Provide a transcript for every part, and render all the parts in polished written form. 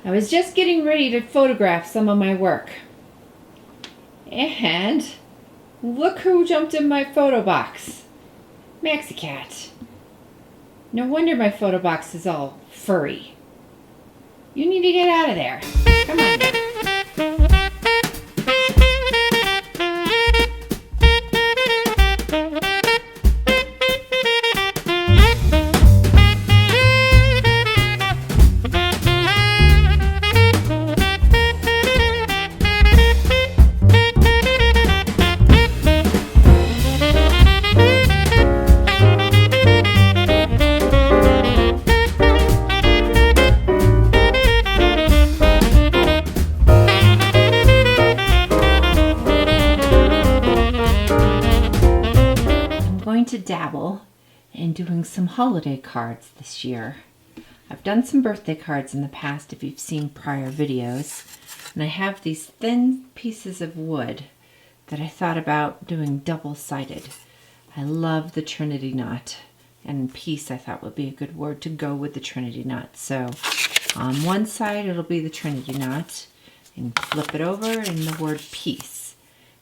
I was just getting ready to photograph some of my work. And look who jumped in my photo box. Maxie Cat. No wonder my photo box is all furry. You need to get out of there. Come on now. To dabble in doing some holiday cards this year. I've done some birthday cards in the past if you've seen prior videos, and I have these thin pieces of wood that I thought about doing double-sided. I love the Trinity knot, and peace I thought would be a good word to go with the Trinity knot. So on one side it'll be the Trinity knot, and flip it over and the word peace.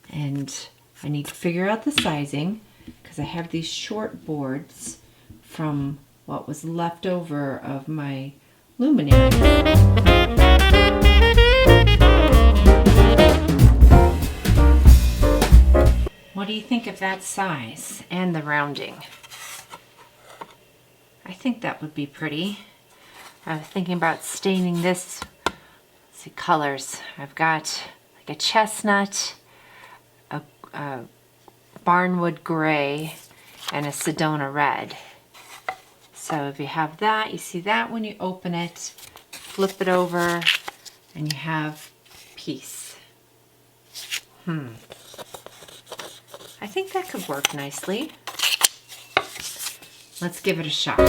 And I need to figure out the sizing, because I have these short boards from what was left over of my luminary. What do you think of that size and the rounding? I think that would be pretty. I was thinking about staining this. Let's see, colors. I've got like a chestnut, a barnwood gray, and a Sedona red. So if you have that, you see that when you open it, flip it over, and you have peace. I think that could work nicely. Let's give it a shot.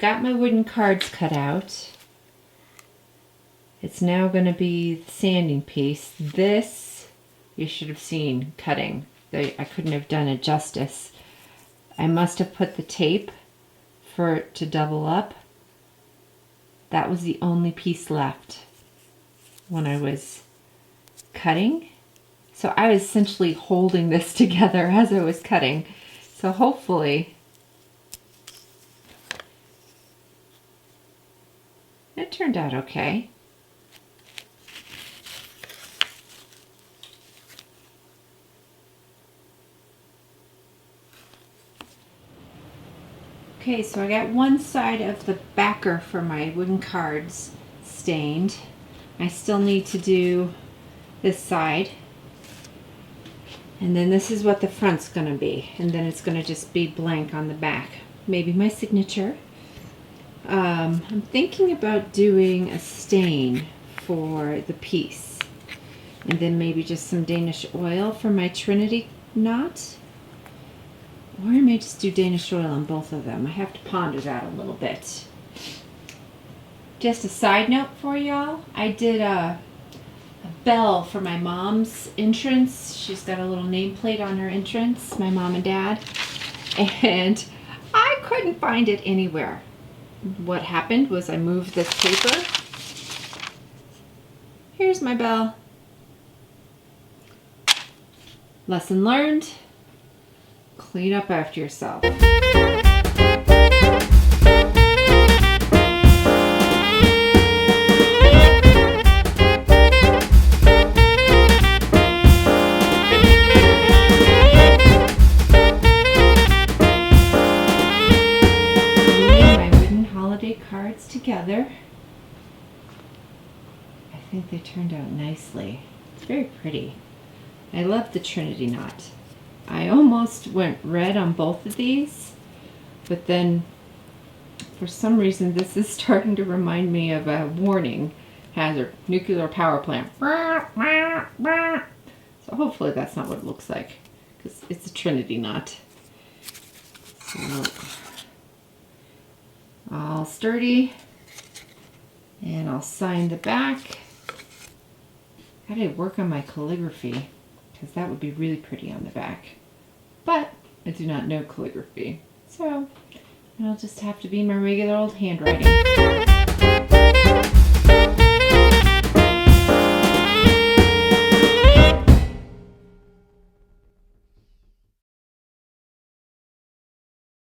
Got my wooden cards cut out. It's now going to be the sanding piece. This you should have seen cutting. I couldn't have done it justice. I must have put the tape for it to double up. That was the only piece left when I was cutting. So I was essentially holding this together as I was cutting. So hopefully it turned out okay. Okay, so I got one side of the backer for my wooden cards stained. I still need to do this side. And then this is what the front's gonna be. And then it's gonna just be blank on the back. Maybe my signature. I'm thinking about doing a stain for the piece, and then maybe just some Danish oil for my Trinity knot, or I may just do Danish oil on both of them. I have to ponder that a little bit. Just a side note for y'all, I did a bell for my mom's entrance. She's got a little nameplate on her entrance, my mom and dad, and I couldn't find it anywhere. What happened was I moved this paper. Here's my bell. Lesson learned. Clean up after yourself. Cards together. I think they turned out nicely. It's very pretty. I love the Trinity knot. I almost went red on both of these, but then For some reason, this is starting to remind me of a warning hazard, nuclear power plant. So hopefully that's not what it looks like, because it's a Trinity knot. So all sturdy, and I'll sign the back. Gotta work on my calligraphy, because that would be really pretty on the back. But I do not know calligraphy, so it'll just have to be my regular old handwriting.